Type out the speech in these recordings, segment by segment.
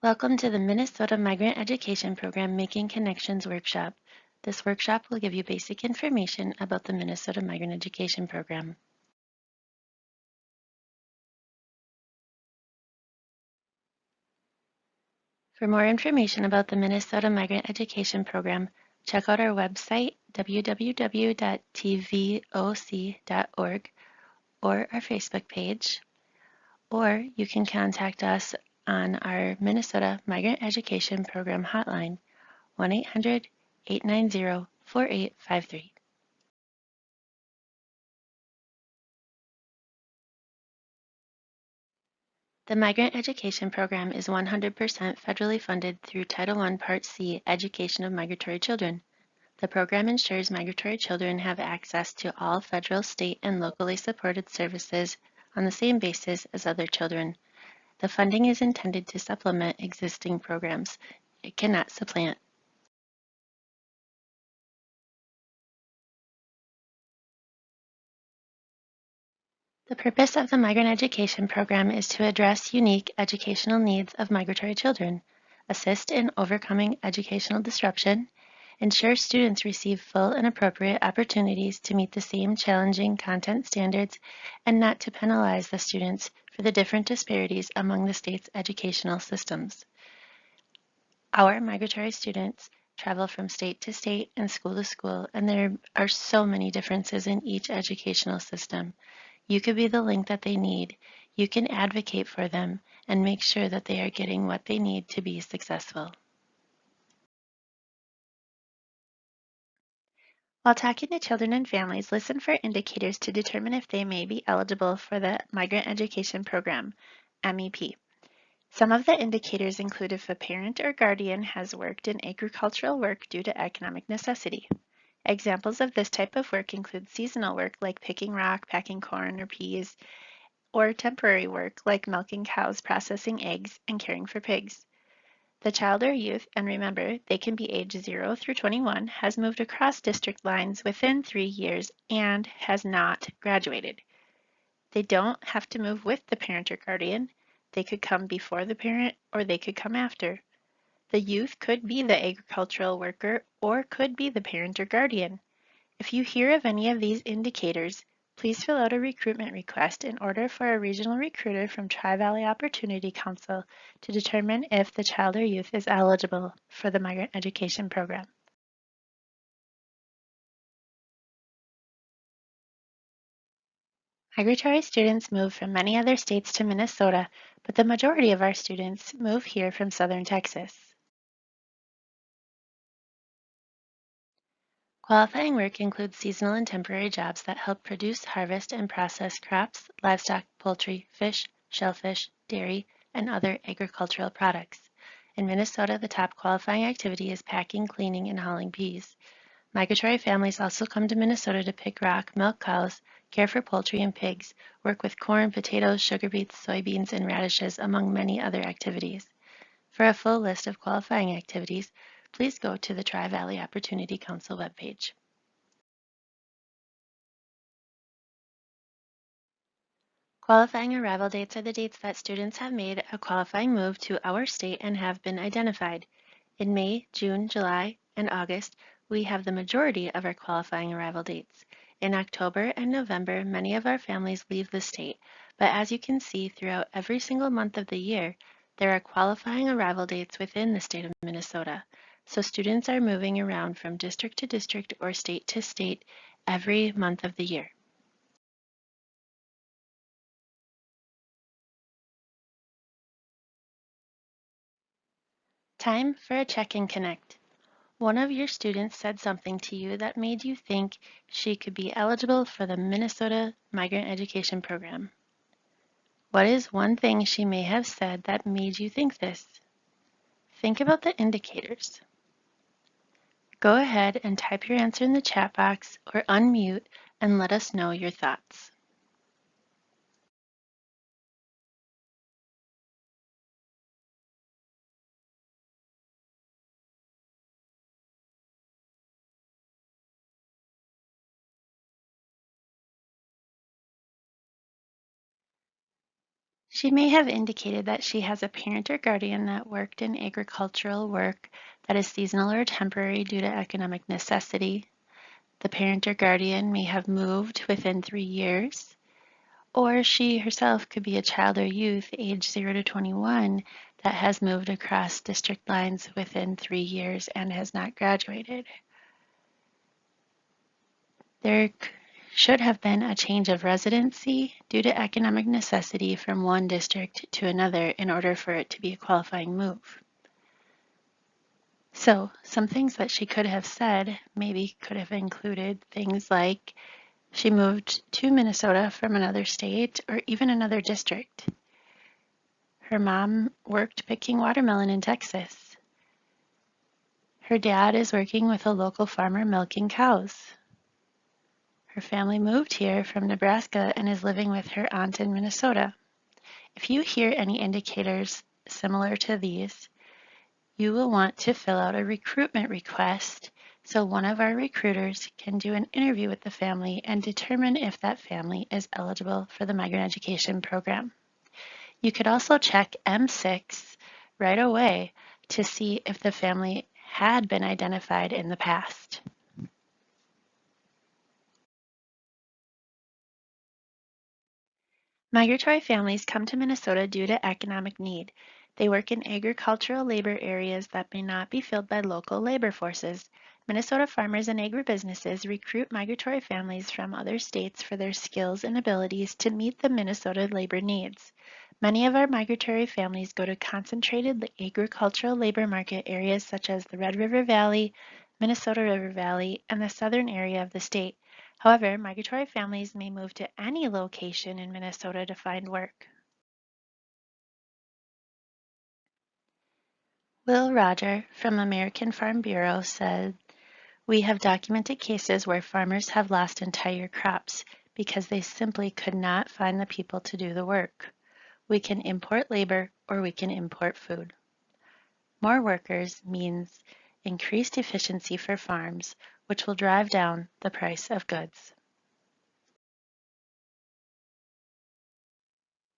Welcome to the Minnesota Migrant Education Program Making Connections workshop. This workshop will give you basic information about the Minnesota Migrant Education Program. For more information about the Minnesota Migrant Education Program, check out our website, www.tvoc.org, or our Facebook page, or you can contact us on our Minnesota Migrant Education Program hotline, 1-800-890-4853. The Migrant Education Program is 100% federally funded through Title I Part C Education of Migratory Children. The program ensures migratory children have access to all federal, state, and locally supported services on the same basis as other children. The funding is intended to supplement existing programs. It cannot supplant. The purpose of the Migrant Education Program is to address unique educational needs of migratory children, assist in overcoming educational disruption, ensure students receive full and appropriate opportunities to meet the same challenging content standards, and not to penalize the students for the different disparities among the state's educational systems. Our migratory students travel from state to state and school to school, and there are so many differences in each educational system. You could be the link that they need. You can advocate for them and make sure that they are getting what they need to be successful. While talking to children and families, listen for indicators to determine if they may be eligible for the Migrant Education Program, MEP. Some of the indicators include if a parent or guardian has worked in agricultural work due to economic necessity. Examples of this type of work include seasonal work like picking rock, packing corn or peas, or temporary work like milking cows, processing eggs, and caring for pigs. The child or youth, and remember, they can be age 0 through 21, has moved across district lines within 3 years and has not graduated. They don't have to move with the parent or guardian. They could come before the parent or they could come after. The youth could be the agricultural worker or could be the parent or guardian. If you hear of any of these indicators, please fill out a recruitment request in order for a regional recruiter from Tri-Valley Opportunity Council to determine if the child or youth is eligible for the Migrant Education Program. Migratory students move from many other states to Minnesota, but the majority of our students move here from southern Texas. Qualifying work includes seasonal and temporary jobs that help produce, harvest, and process crops, livestock, poultry, fish, shellfish, dairy, and other agricultural products. In Minnesota, the top qualifying activity is packing, cleaning, and hauling peas. Migratory families also come to Minnesota to pick rock, milk cows, care for poultry and pigs, work with corn, potatoes, sugar beets, soybeans, and radishes, among many other activities. For a full list of qualifying activities, please go to the Tri-Valley Opportunity Council webpage. Qualifying arrival dates are the dates that students have made a qualifying move to our state and have been identified. In May, June, July, and August, we have the majority of our qualifying arrival dates. In October and November, many of our families leave the state, but as you can see throughout every single month of the year, there are qualifying arrival dates within the state of Minnesota. So students are moving around from district to district or state to state every month of the year. Time for a check and connect. One of your students said something to you that made you think she could be eligible for the Minnesota Migrant Education Program. What is one thing she may have said that made you think this? Think about the indicators. Go ahead and type your answer in the chat box or unmute and let us know your thoughts. She may have indicated that she has a parent or guardian that worked in agricultural work that is seasonal or temporary due to economic necessity. The parent or guardian may have moved within 3 years, or she herself could be a child or youth age 0 to 21 that has moved across district lines within 3 years and has not graduated. There should have been a change of residency due to economic necessity from one district to another in order for it to be a qualifying move. So some things that she could have said maybe could have included things like she moved to Minnesota from another state or even another district. Her mom worked picking watermelon in Texas. Her dad is working with a local farmer milking cows. Her family moved here from Nebraska and is living with her aunt in Minnesota. If you hear any indicators similar to these, you will want to fill out a recruitment request so one of our recruiters can do an interview with the family and determine if that family is eligible for the migrant education program. You could also check M6 right away to see if the family had been identified in the past. Migratory families come to Minnesota due to economic need. They work in agricultural labor areas that may not be filled by local labor forces. Minnesota farmers and agribusinesses recruit migratory families from other states for their skills and abilities to meet the Minnesota labor needs. Many of our migratory families go to concentrated agricultural labor market areas such as the Red River Valley, Minnesota River Valley, and the southern area of the state. However, migratory families may move to any location in Minnesota to find work. Will Roger from American Farm Bureau said, "We have documented cases where farmers have lost entire crops because they simply could not find the people to do the work. We can import labor or we can import food. More workers means increased efficiency for farms, which will drive down the price of goods."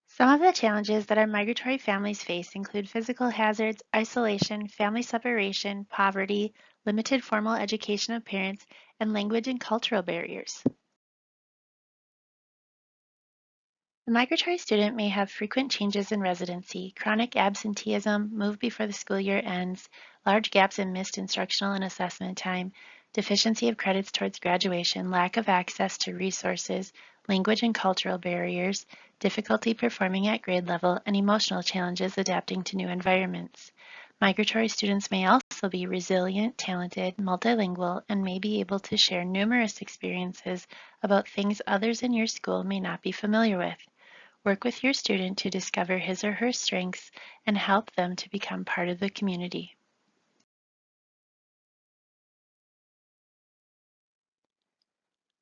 Some of the challenges that our migratory families face include physical hazards, isolation, family separation, poverty, limited formal education of parents, and language and cultural barriers. The migratory student may have frequent changes in residency, chronic absenteeism, move before the school year ends, large gaps in missed instructional and assessment time, deficiency of credits towards graduation, lack of access to resources, language and cultural barriers, difficulty performing at grade level, and emotional challenges adapting to new environments. Migratory students may also be resilient, talented, multilingual, and may be able to share numerous experiences about things others in your school may not be familiar with. Work with your student to discover his or her strengths and help them to become part of the community.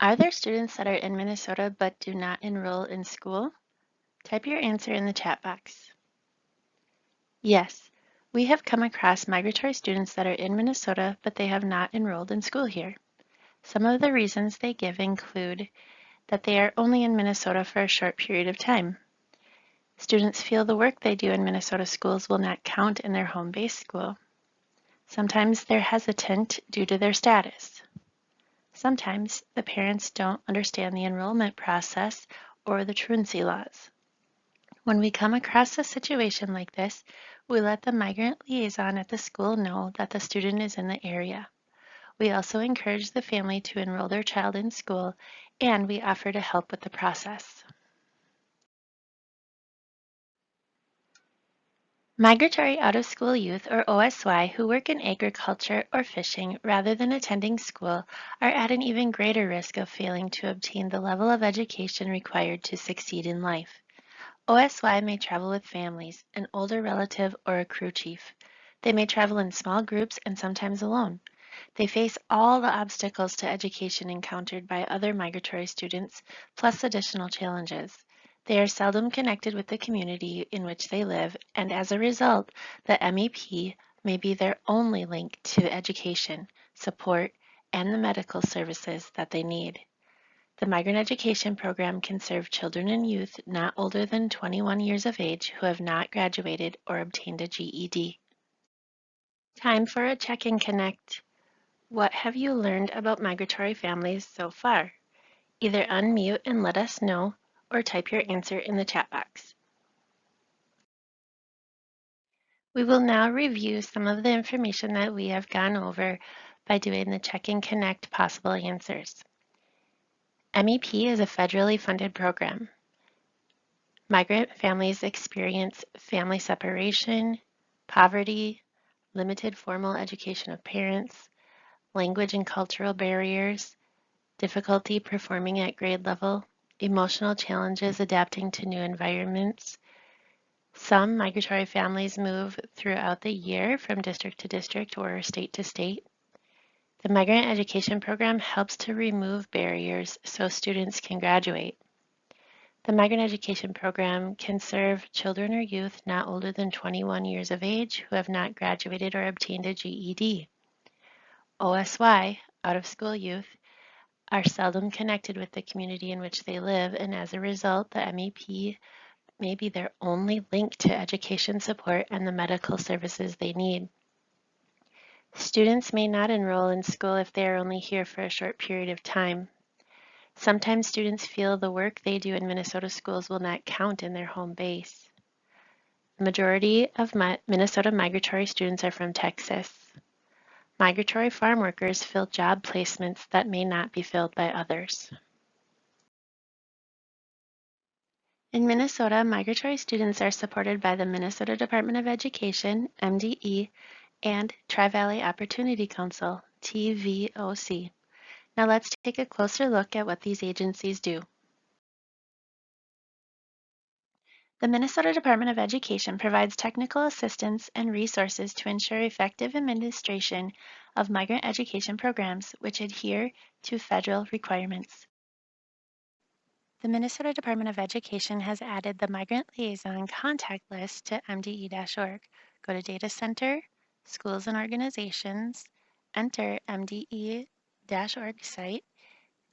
Are there students that are in Minnesota but do not enroll in school? Type your answer in the chat box. Yes, we have come across migratory students that are in Minnesota but they have not enrolled in school here. Some of the reasons they give include that they are only in Minnesota for a short period of time. Students feel the work they do in Minnesota schools will not count in their home-based school. Sometimes they're hesitant due to their status. Sometimes the parents don't understand the enrollment process or the truancy laws. When we come across a situation like this, we let the migrant liaison at the school know that the student is in the area. We also encourage the family to enroll their child in school, and we offer to help with the process. Migratory out-of-school youth, or OSY, who work in agriculture or fishing rather than attending school are at an even greater risk of failing to obtain the level of education required to succeed in life. OSY may travel with families, an older relative, or a crew chief. They may travel in small groups and sometimes alone. They face all the obstacles to education encountered by other migratory students, plus additional challenges. They are seldom connected with the community in which they live, and as a result, the MEP may be their only link to education, support, and the medical services that they need. The migrant education program can serve children and youth not older than 21 years of age who have not graduated or obtained a GED. Time for a check-in connect. What have you learned about migratory families so far? Either unmute and let us know or type your answer in the chat box. We will now review some of the information that we have gone over by doing the check-in connect possible answers. MEP is a federally funded program. Migrant families experience family separation, poverty, limited formal education of parents, language and cultural barriers, difficulty performing at grade level, emotional challenges adapting to new environments. Some migratory families move throughout the year from district to district or state to state. The migrant education program helps to remove barriers so students can graduate. The migrant education program can serve children or youth not older than 21 years of age who have not graduated or obtained a GED. OSY, out-of-school youth, are seldom connected with the community in which they live, and as a result, the MEP may be their only link to education support and the medical services they need. Students may not enroll in school if they are only here for a short period of time. Sometimes students feel the work they do in Minnesota schools will not count in their home base. The majority of Minnesota migratory students are from Texas. Migratory farm workers fill job placements that may not be filled by others. In Minnesota, migratory students are supported by the Minnesota Department of Education, MDE, and Tri-Valley Opportunity Council, TVOC. Now let's take a closer look at what these agencies do. The Minnesota Department of Education provides technical assistance and resources to ensure effective administration of migrant education programs which adhere to federal requirements. The Minnesota Department of Education has added the Migrant Liaison contact list to MDE-org. Go to Data Center, Schools and Organizations, enter MDE-org site,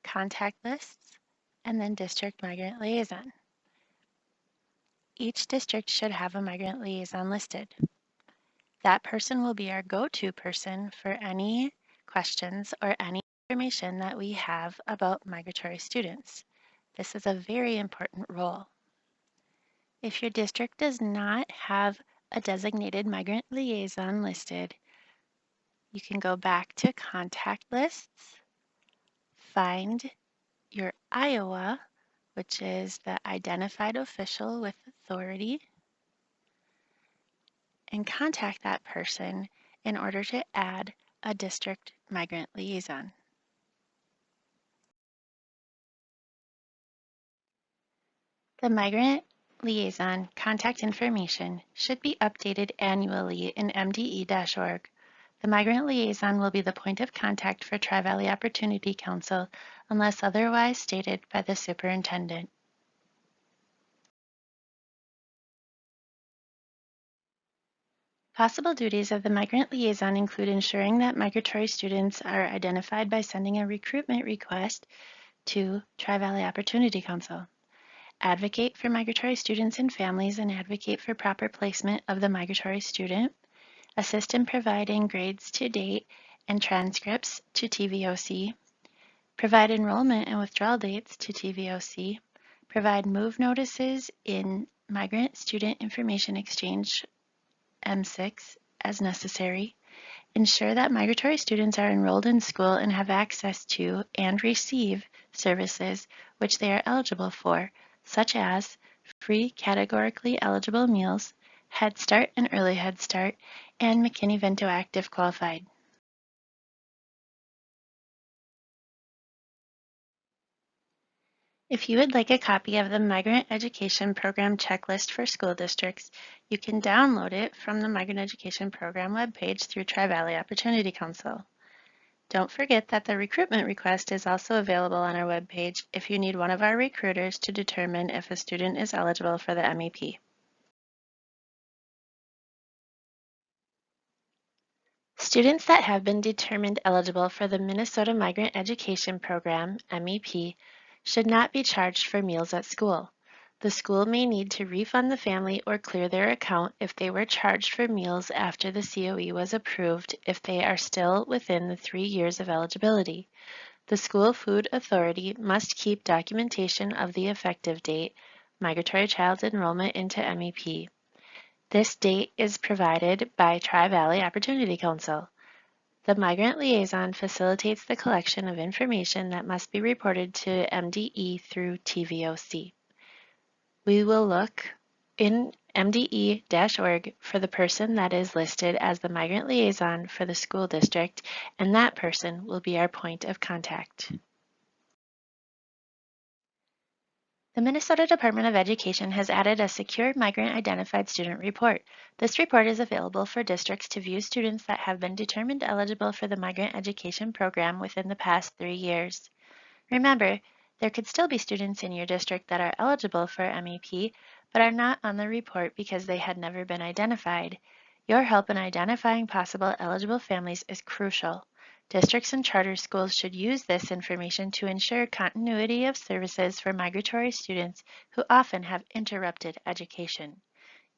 contact lists, and then District Migrant Liaison. Each district should have a migrant liaison listed. That person will be our go-to person for any questions or any information that we have about migratory students. This is a very important role. If your district does not have a designated migrant liaison listed, you can go back to contact lists, find your Iowa, which is the identified official with authority, and contact that person in order to add a district migrant liaison. The migrant liaison contact information should be updated annually in MDE-org. The migrant liaison will be the point of contact for Tri-Valley Opportunity Council unless otherwise stated by the superintendent. Possible duties of the migrant liaison include ensuring that migratory students are identified by sending a recruitment request to Tri-Valley Opportunity Council. Advocate for migratory students and families and advocate for proper placement of the migratory student. Assist in providing grades to date and transcripts to TVOC. Provide enrollment and withdrawal dates to TVOC. Provide move notices in Migrant Student Information Exchange M6 as necessary. Ensure that migratory students are enrolled in school and have access to and receive services which they are eligible for, such as free categorically eligible meals, Head Start and Early Head Start, and McKinney-Vento Active Qualified. If you would like a copy of the Migrant Education Program Checklist for school districts, you can download it from the Migrant Education Program webpage through Tri-Valley Opportunity Council. Don't forget that the recruitment request is also available on our webpage if you need one of our recruiters to determine if a student is eligible for the MEP. Students that have been determined eligible for the Minnesota Migrant Education Program, MEP, should not be charged for meals at school. The school may need to refund the family or clear their account if they were charged for meals after the COE was approved if they are still within the 3 years of eligibility. The School Food Authority must keep documentation of the effective date, migratory child enrollment into MEP. This date is provided by Tri-Valley Opportunity Council. The Migrant Liaison facilitates the collection of information that must be reported to MDE through TVOC. We will look in MDE-org for the person that is listed as the Migrant Liaison for the school district, and that person will be our point of contact. The Minnesota Department of Education has added a secure migrant identified student report. This report is available for districts to view students that have been determined eligible for the migrant education program within the past 3 years. Remember, there could still be students in your district that are eligible for MEP, but are not on the report because they had never been identified. Your help in identifying possible eligible families is crucial. Districts and charter schools should use this information to ensure continuity of services for migratory students who often have interrupted education.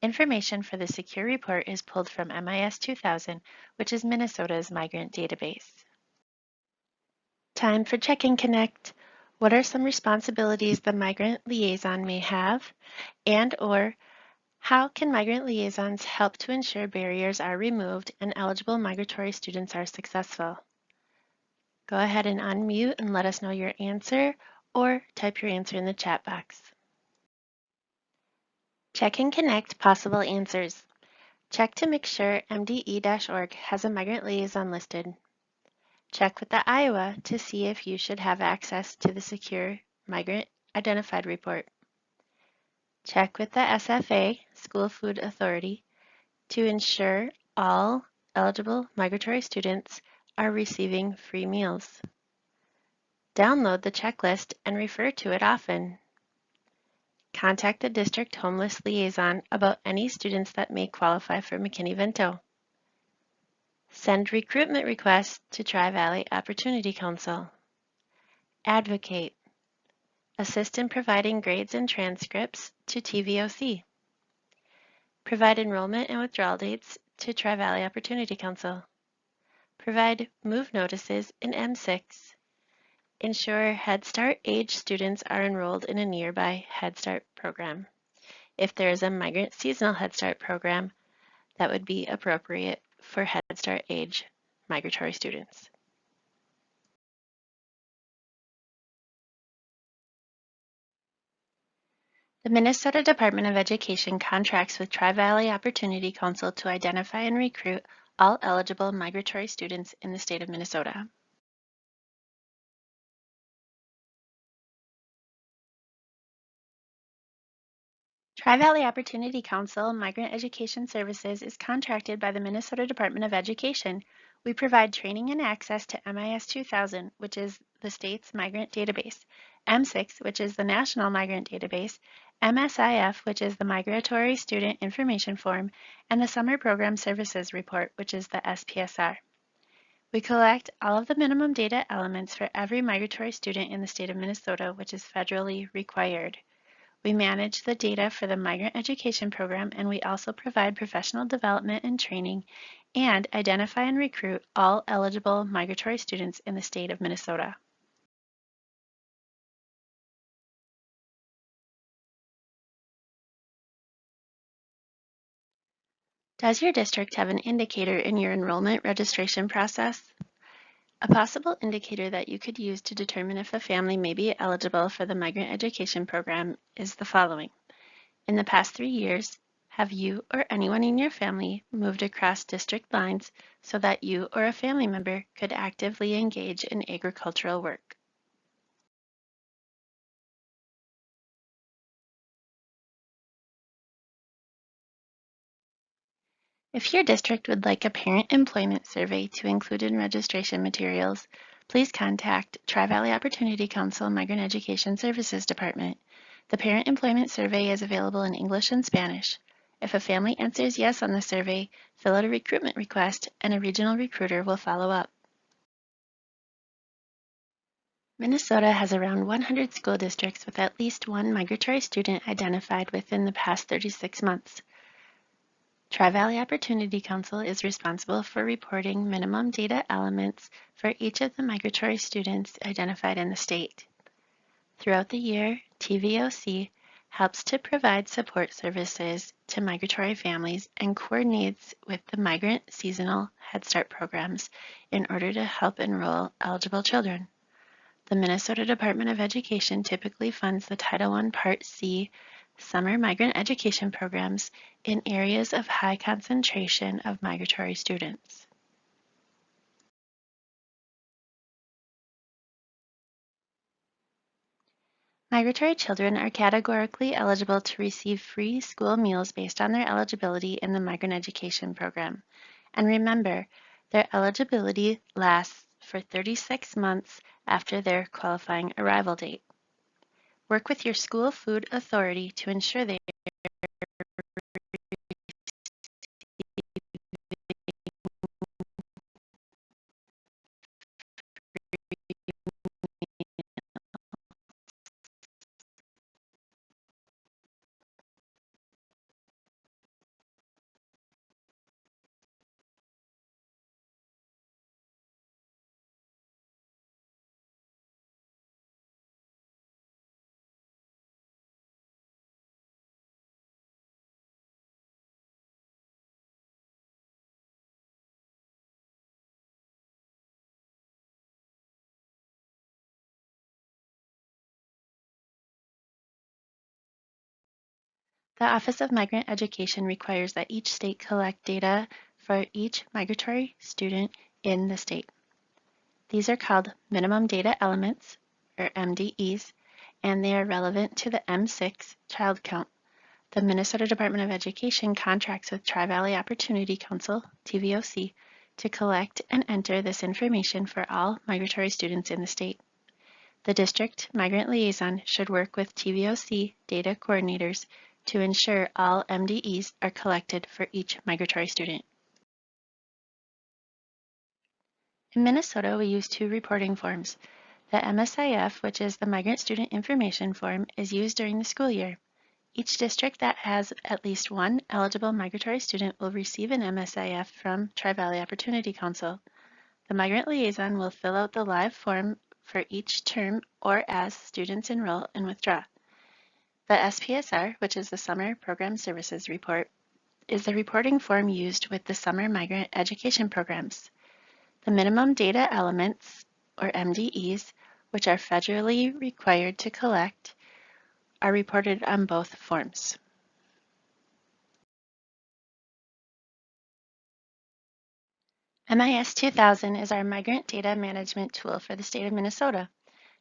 Information for the secure report is pulled from MIS 2000, which is Minnesota's migrant database. Time for Check and Connect. What are some responsibilities the migrant liaison may have? And/or how can migrant liaisons help to ensure barriers are removed and eligible migratory students are successful? Go ahead and unmute and let us know your answer, or type your answer in the chat box. Check and Connect possible answers. Check to make sure MDE-org has a migrant liaison listed. Check with the Iowa to see if you should have access to the secure migrant identified report. Check with the SFA, School Food Authority, to ensure all eligible migratory students are receiving free meals. Download the checklist and refer to it often. Contact the district homeless liaison about any students that may qualify for McKinney-Vento. Send recruitment requests to Tri-Valley Opportunity Council. Advocate. Assist in providing grades and transcripts to TVOC. Provide enrollment and withdrawal dates to Tri-Valley Opportunity Council. Provide move notices in M6. Ensure Head Start age students are enrolled in a nearby Head Start program. If there is a migrant seasonal Head Start program, that would be appropriate for Head Start age migratory students. The Minnesota Department of Education contracts with Tri-Valley Opportunity Council to identify and recruit all eligible migratory students in the state of Minnesota. Tri-Valley Opportunity Council Migrant Education Services is contracted by the Minnesota Department of Education. We provide training and access to MIS 2000, which is the state's migrant database, M6, which is the national migrant database, MSIF, which is the Migratory Student Information Form, and the Summer Program Services Report, which is the SPSR. We collect all of the minimum data elements for every migratory student in the state of Minnesota, which is federally required. We manage the data for the migrant education program, and we also provide professional development and training and identify and recruit all eligible migratory students in the state of Minnesota. Does your district have an indicator in your enrollment registration process? A possible indicator that you could use to determine if a family may be eligible for the migrant education program is the following. In the past 3 years, have you or anyone in your family moved across district lines so that you or a family member could actively engage in agricultural work? If your district would like a parent employment survey to include in registration materials, please contact Tri-Valley Opportunity Council Migrant Education Services Department. The parent employment survey is available in English and Spanish. If a family answers yes on the survey, fill out a recruitment request and a regional recruiter will follow up. Minnesota has around 100 school districts with at least one migratory student identified within the past 36 months. Tri-Valley Opportunity Council is responsible for reporting minimum data elements for each of the migratory students identified in the state. Throughout the year, TVOC helps to provide support services to migratory families and coordinates with the migrant seasonal Head Start programs in order to help enroll eligible children. The Minnesota Department of Education typically funds the Title I Part C summer migrant education programs in areas of high concentration of migratory students. Migratory children are categorically eligible to receive free school meals based on their eligibility in the migrant education program. And remember, their eligibility lasts for 36 months after their qualifying arrival date. Work with your school food authority to ensure they The Office of Migrant Education requires that each state collect data for each migratory student in the state. These are called minimum data elements, or MDEs, and they are relevant to the M6 child count. The Minnesota Department of Education contracts with Tri-Valley Opportunity Council, TVOC, to collect and enter this information for all migratory students in the state. The district migrant liaison should work with TVOC data coordinators to ensure all MDEs are collected for each migratory student. In Minnesota, we use two reporting forms. The MSIF, which is the Migrant Student Information Form, is used during the school year. Each district that has at least one eligible migratory student will receive an MSIF from Tri-Valley Opportunity Council. The migrant liaison will fill out the live form for each term or as students enroll and withdraw. The SPSR, which is the Summer Program Services Report, is the reporting form used with the summer migrant education programs. The minimum data elements, or MDEs, which are federally required to collect, are reported on both forms. MIS 2000 is our migrant data management tool for the state of Minnesota.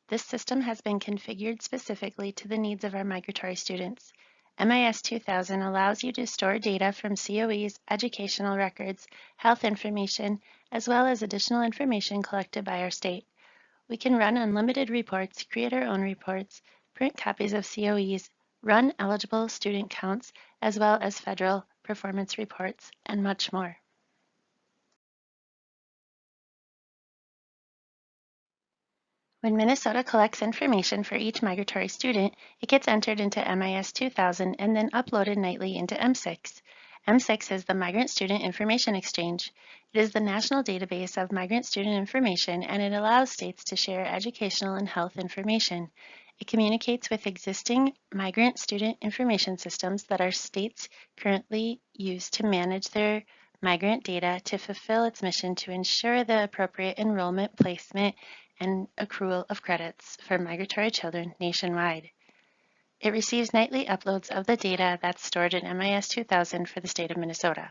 This system has been configured specifically to the needs of our migratory students. MIS 2000 allows you to store data from COE's educational records, health information, as well as additional information collected by our state. We can run unlimited reports, create our own reports, print copies of COEs, run eligible student counts, as well as federal performance reports, and much more. When Minnesota collects information for each migratory student, it gets entered into MIS 2000 and then uploaded nightly into M6. M6 is the Migrant Student Information Exchange. It is the national database of migrant student information, and it allows states to share educational and health information. It communicates with existing migrant student information systems that our states currently use to manage their migrant data to fulfill its mission to ensure the appropriate enrollment, placement, and accrual of credits for migratory children nationwide. It receives nightly uploads of the data that's stored in MIS 2000 for the state of Minnesota.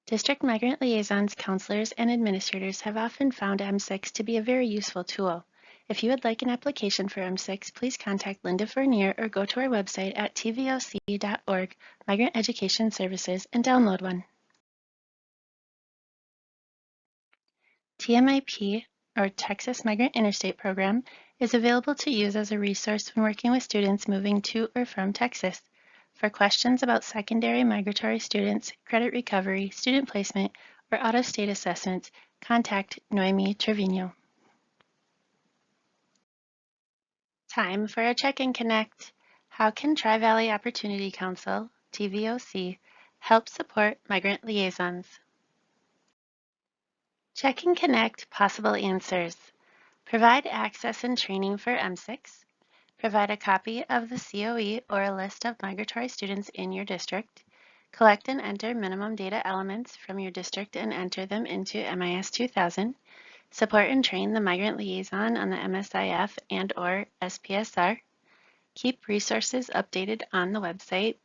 District migrant liaisons, counselors, and administrators have often found M6 to be a very useful tool. If you would like an application for M6, please contact Linda Fournier or go to our website at tvoc.org, Migrant Education Services, and download one. TMIP, or Texas Migrant Interstate Program, is available to use as a resource when working with students moving to or from Texas. For questions about secondary migratory students, credit recovery, student placement, or out-of-state assessments, contact Noemi Trevino. Time for a check-in connect. How can Tri-Valley Opportunity Council, TVOC, help support migrant liaisons? Check-in connect possible answers. Provide access and training for M6. Provide a copy of the COE or a list of migratory students in your district. Collect and enter minimum data elements from your district and enter them into MIS 2000. Support and train the migrant liaison on the MSIF and/or SPSR. Keep resources updated on the website.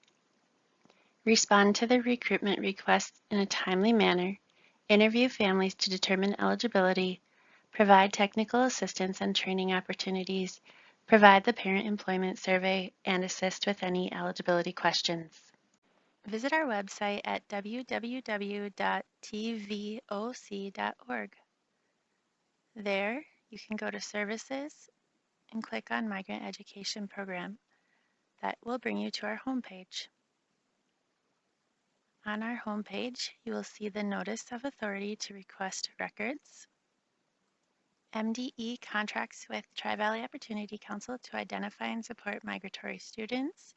Respond to the recruitment requests in a timely manner. Interview families to determine eligibility. Provide technical assistance and training opportunities. Provide the parent employment survey and assist with any eligibility questions. Visit our website at www.tvoc.org. There, you can go to Services and click on Migrant Education Program. That will bring you to our homepage. On our homepage, you will see the Notice of Authority to Request Records. MDE contracts with Tri-Valley Opportunity Council to identify and support migratory students.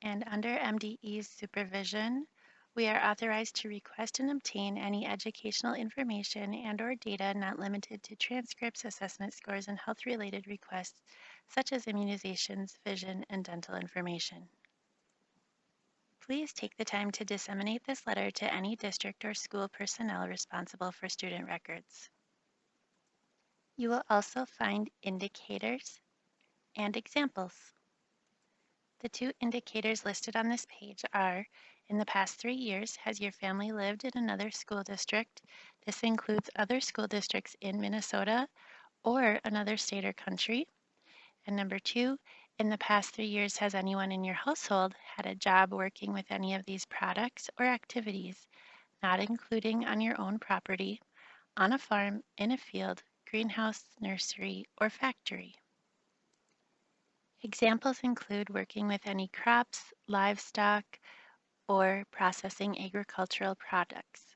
And under MDE's supervision, we are authorized to request and obtain any educational information and/or data not limited to transcripts, assessment scores, and health-related requests, such as immunizations, vision, and dental information. Please take the time to disseminate this letter to any district or school personnel responsible for student records. You will also find indicators and examples. The two indicators listed on this page are, in the past 3 years, has your family lived in another school district? This includes other school districts in Minnesota or another state or country. And number 2, in the past 3 years, has anyone in your household had a job working with any of these products or activities, not including on your own property, on a farm, in a field, greenhouse, nursery, or factory? Examples include working with any crops, livestock, or processing agricultural products,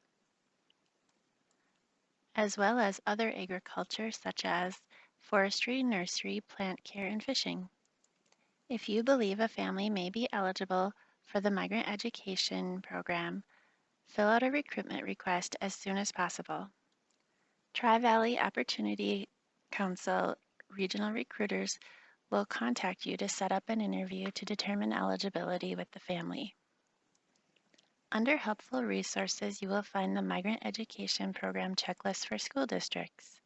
as well as other agriculture such as forestry, nursery, plant care, and fishing. If you believe a family may be eligible for the Migrant Education Program, fill out a recruitment request as soon as possible. Tri-Valley Opportunity Council regional recruiters will contact you to set up an interview to determine eligibility with the family. Under Helpful Resources, you will find the Migrant Education Program checklist for school districts.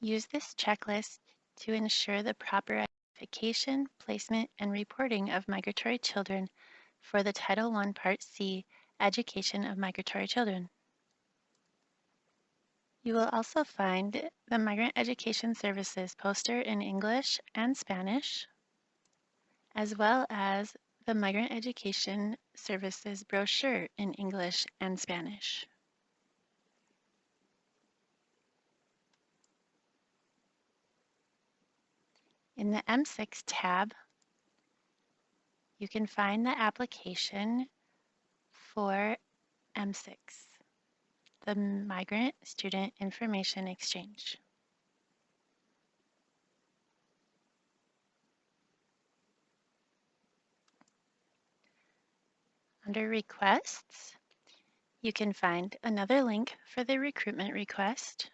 Use this checklist to ensure the proper identification, placement, and reporting of migratory children for the Title I Part C Education of Migratory Children. You will also find the Migrant Education Services poster in English and Spanish, as well as the Migrant Education Services brochure in English and Spanish. In the M6 tab, you can find the application for M6, the Migrant Student Information Exchange. Under Requests, you can find another link for the recruitment request,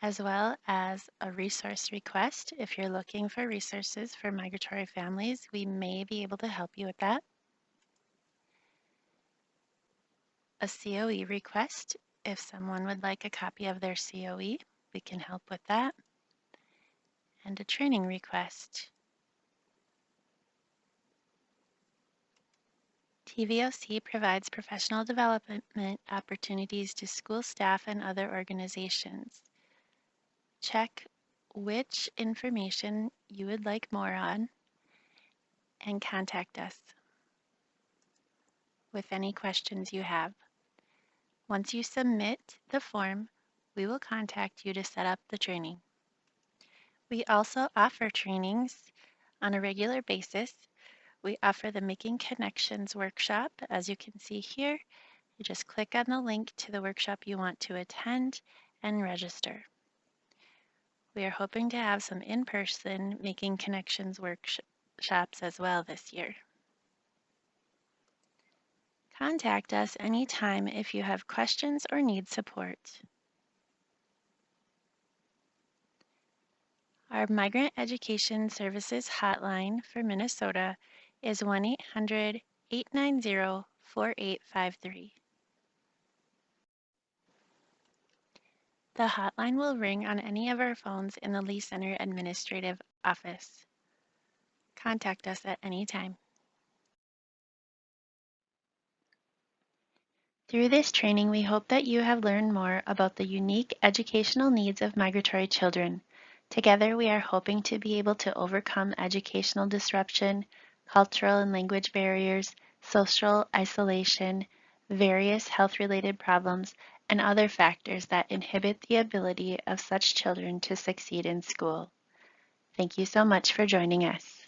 as well as a resource request. If you're looking for resources for migratory families, we may be able to help you with that. A COE request. If someone would like a copy of their COE, we can help with that. And a training request. TVOC provides professional development opportunities to school staff and other organizations. Check which information you would like more on and contact us with any questions you have. Once you submit the form, we will contact you to set up the training. We also offer trainings on a regular basis. We offer the Making Connections workshop, as you can see here, You just click on the link to the workshop you want to attend and register. We are hoping to have some in-person Making Connections workshops as well this year. Contact us anytime if you have questions or need support. Our Migrant Education Services hotline for Minnesota is 1-800-890-4853. The hotline will ring on any of our phones in the Lee Center Administrative Office. Contact us at any time. Through this training, we hope that you have learned more about the unique educational needs of migratory children. Together, we are hoping to be able to overcome educational disruption, cultural and language barriers, social isolation, various health-related problems, and other factors that inhibit the ability of such children to succeed in school. Thank you so much for joining us.